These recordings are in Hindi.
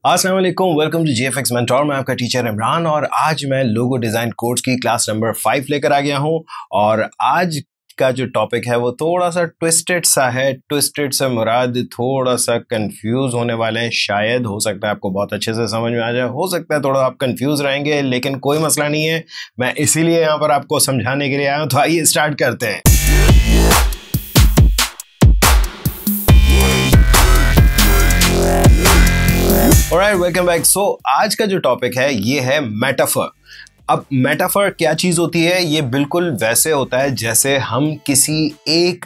अस्सलाम वालेकुम, वेलकम टू GFXMentor। मैं आपका टीचर इमरान और आज मैं लोगो डिज़ाइन कोर्स की क्लास नंबर 5 लेकर आ गया हूं। और आज का जो टॉपिक है वो थोड़ा सा ट्विस्टेड सा है। ट्विस्टेड से मुराद थोड़ा सा कंफ्यूज होने वाले हैं। शायद हो सकता है आपको बहुत अच्छे से समझ में आ जाए, हो सकता है थोड़ा आप कंफ्यूज रहेंगे, लेकिन कोई मसला नहीं है। मैं इसीलिए यहाँ पर आपको समझाने के लिए आया हूँ। तो आइए स्टार्ट करते हैं। Alright, welcome back. सो आज का जो टॉपिक है ये है मेटाफर। अब मेटाफर क्या चीज होती है? ये बिल्कुल वैसे होता है जैसे हम किसी एक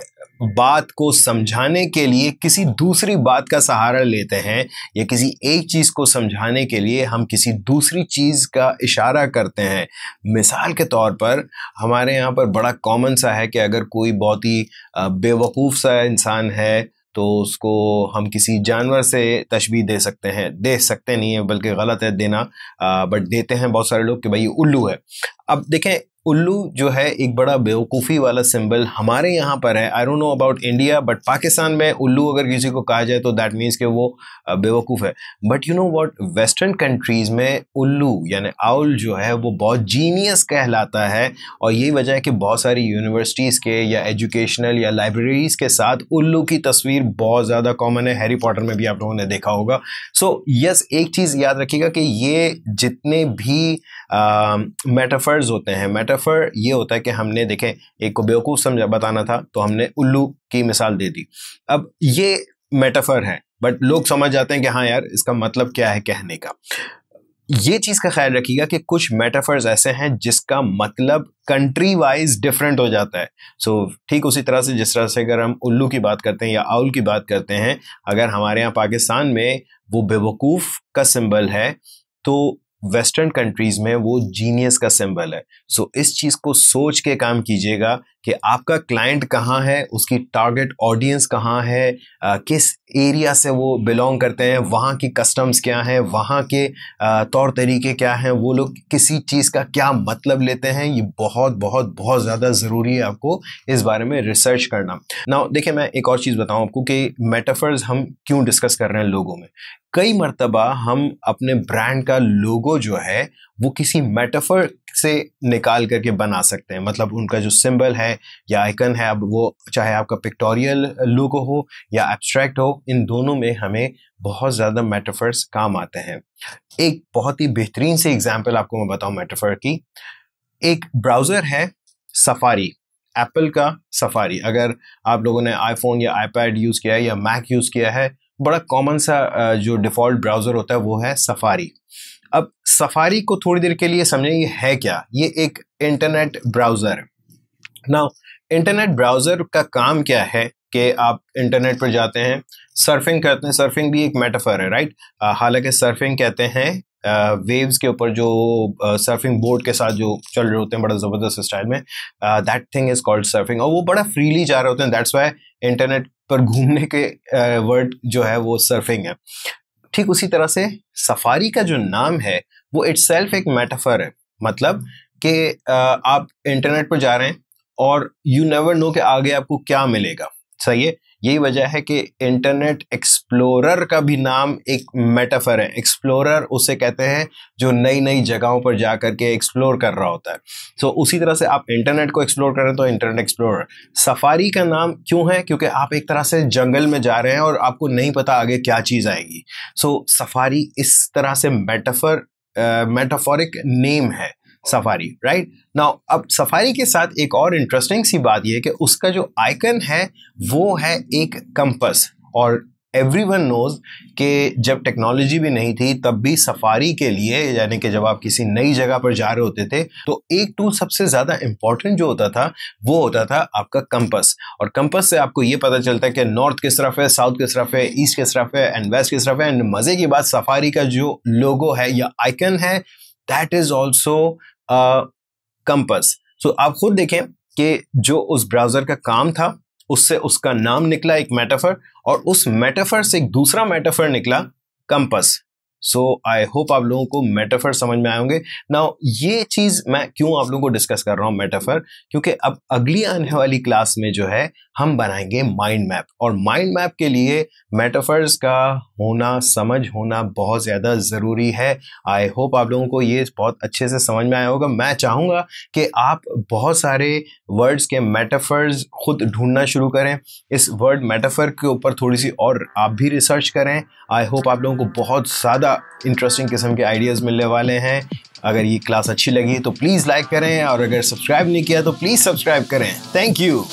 बात को समझाने के लिए किसी दूसरी बात का सहारा लेते हैं, या किसी एक चीज को समझाने के लिए हम किसी दूसरी चीज का इशारा करते हैं। मिसाल के तौर पर हमारे यहाँ पर बड़ा कॉमन सा है कि अगर कोई बहुत ही बेवकूफ़ सा इंसान है तो उसको हम किसी जानवर से तशबीह दे सकते हैं। दे सकते नहीं है, बल्कि गलत है देना, बट देते हैं बहुत सारे लोग कि भाई ये उल्लू है। अब देखें, उल्लू जो है एक बड़ा बेवकूफ़ी वाला सिंबल हमारे यहाँ पर है। I don't know about India, but Pakistan में उल्लू अगर किसी को कहा जाए तो दैट मीन्स कि वो बेवकूफ़ है। But you know what, western countries में उल्लू यानी आउल जो है वो बहुत जीनियस कहलाता है। और यही वजह है कि बहुत सारी यूनिवर्सिटीज़ के या एजुकेशनल या लाइब्रेरीज़ के साथ उल्लू की तस्वीर बहुत ज़्यादा कॉमन है। हैरी पॉटर में भी आप लोगों ने देखा होगा। सो यस, एक चीज़ याद रखिएगा कि ये जितने भी मेटाफर्स होते हैं, मेटाफर ये होता है कि हमने देखें एक को बेवकूफ़ समझा बताना था तो हमने उल्लू की मिसाल दे दी। अब ये मेटाफर है, बट लोग समझ जाते हैं कि हाँ यार इसका मतलब क्या है कहने का। ये चीज़ का ख्याल रखिएगा कि कुछ मेटाफर्स ऐसे हैं जिसका मतलब कंट्री वाइज डिफरेंट हो जाता है। सो ठीक उसी तरह से जिस तरह से अगर हम उल्लू की बात करते हैं या आउल की बात करते हैं, अगर हमारे यहाँ पाकिस्तान में वो बेवकूफ़ का सिंबल है तो वेस्टर्न कंट्रीज में वो जीनियस का सिंबल है। सो इस चीज़ को सोच के काम कीजिएगा कि आपका क्लाइंट कहाँ है, उसकी टारगेट ऑडियंस कहाँ है, किस एरिया से वो बिलोंग करते हैं, वहाँ की कस्टम्स क्या हैं, वहाँ के तौर तरीके क्या हैं, वो लोग किसी चीज़ का क्या मतलब लेते हैं। ये बहुत बहुत बहुत ज़्यादा ज़रूरी है आपको इस बारे में रिसर्च करना। नाउ देखिए, मैं एक और चीज़ बताऊँ आपको कि मेटाफर्स हम क्यों डिस्कस कर रहे हैं लोगों में। कई मर्तबा हम अपने ब्रांड का लोगो जो है वो किसी मेटाफर से निकाल करके बना सकते हैं। मतलब उनका जो सिंबल है या आइकन है, अब वो चाहे आपका पिक्टोरियल लोगो हो या एब्स्ट्रैक्ट हो, इन दोनों में हमें बहुत ज़्यादा मेटाफर्स काम आते हैं। एक बहुत ही बेहतरीन से एग्जाम्पल आपको मैं बताऊं मेटाफर की। एक ब्राउज़र है सफारी, एप्पल का सफारी। अगर आप लोगों ने आईफोन या आईपैड यूज़ किया है या मैक यूज़ किया है, बड़ा कॉमन सा जो डिफ़ॉल्ट ब्राउज़र होता है वो है सफारी। अब सफारी को थोड़ी देर के लिए समझें, ये है क्या? ये एक इंटरनेट ब्राउज़र है। नाउ इंटरनेट ब्राउज़र का काम क्या है कि आप इंटरनेट पर जाते हैं, सर्फिंग करते हैं। सर्फिंग भी एक मेटाफर है, राइट? हालांकि सर्फिंग कहते हैं वेव्स के ऊपर जो सर्फिंग बोर्ड के साथ जो चल रहे होते हैं बड़ा ज़बरदस्त स्टाइल में, that thing is called surfing. और वो बड़ा फ्रीली जा रहे होते हैं, दैट्स वाई इंटरनेट पर घूमने के वर्ड जो है वो सर्फिंग है। ठीक उसी तरह से सफारी का जो नाम है वो इटसेल्फ एक मेटाफर है। मतलब कि आप इंटरनेट पर जा रहे हैं और यू नेवर नो कि आगे आपको क्या मिलेगा। सही है, यही वजह है कि इंटरनेट एक्सप्लोरर का भी नाम एक मेटाफर है। एक्सप्लोरर उसे कहते हैं जो नई नई जगहों पर जा करके एक्सप्लोर कर रहा होता है। सो उसी तरह से आप इंटरनेट को एक्सप्लोर कर रहे हैं तो इंटरनेट एक्सप्लोरर। सफारी का नाम क्यों है? क्योंकि आप एक तरह से जंगल में जा रहे हैं और आपको नहीं पता आगे क्या चीज़ आएगी। सो सफारी इस तरह से मेटाफोरिक नेम है सफारी, राइट? नाउ अब सफारी के साथ एक और इंटरेस्टिंग सी बात यह है कि उसका जो आइकन है वो है एक कंपास। और एवरीवन नोज कि जब टेक्नोलॉजी भी नहीं थी तब भी सफारी के लिए, यानी कि जब आप किसी नई जगह पर जा रहे होते थे तो एक टूल सबसे ज़्यादा इंपॉर्टेंट जो होता था वो होता था आपका कंपास। और कंपास से आपको ये पता चलता है कि नॉर्थ किस तरफ है, साउथ किस तरफ है, ईस्ट किस तरफ है एंड वेस्ट किस तरफ है। एंड मज़े की बात, सफारी का जो लोगो है या आइकन है दैट इज़ ऑल्सो कंपास। सो आप खुद देखें कि जो उस ब्राउज़र का काम था उससे उसका नाम निकला एक मेटाफर, और उस मेटाफर से एक दूसरा मेटाफर निकला कंपास। सो आई होप आप लोगों को मेटाफर समझ में आए होंगे। नाउ ये चीज मैं क्यों आप लोगों को डिस्कस कर रहा हूँ मेटाफर, क्योंकि अब अगली आने वाली क्लास में जो है हम बनाएंगे माइंड मैप, और माइंड मैप के लिए मेटाफर्स का होना, समझ होना बहुत ज्यादा जरूरी है। आई होप आप लोगों को ये बहुत अच्छे से समझ में आया होगा। मैं चाहूंगा कि आप बहुत सारे वर्ड्स के मेटाफर्स खुद ढूंढना शुरू करें, इस वर्ड मेटाफर के ऊपर थोड़ी सी और आप भी रिसर्च करें। आई होप आप लोगों को बहुत ज़्यादा इंटरेस्टिंग किस्म के आइडियाज़ मिलने वाले हैं। अगर ये क्लास अच्छी लगी तो प्लीज़ लाइक करें, और अगर सब्सक्राइब नहीं किया तो प्लीज़ सब्सक्राइब करें। Thank you.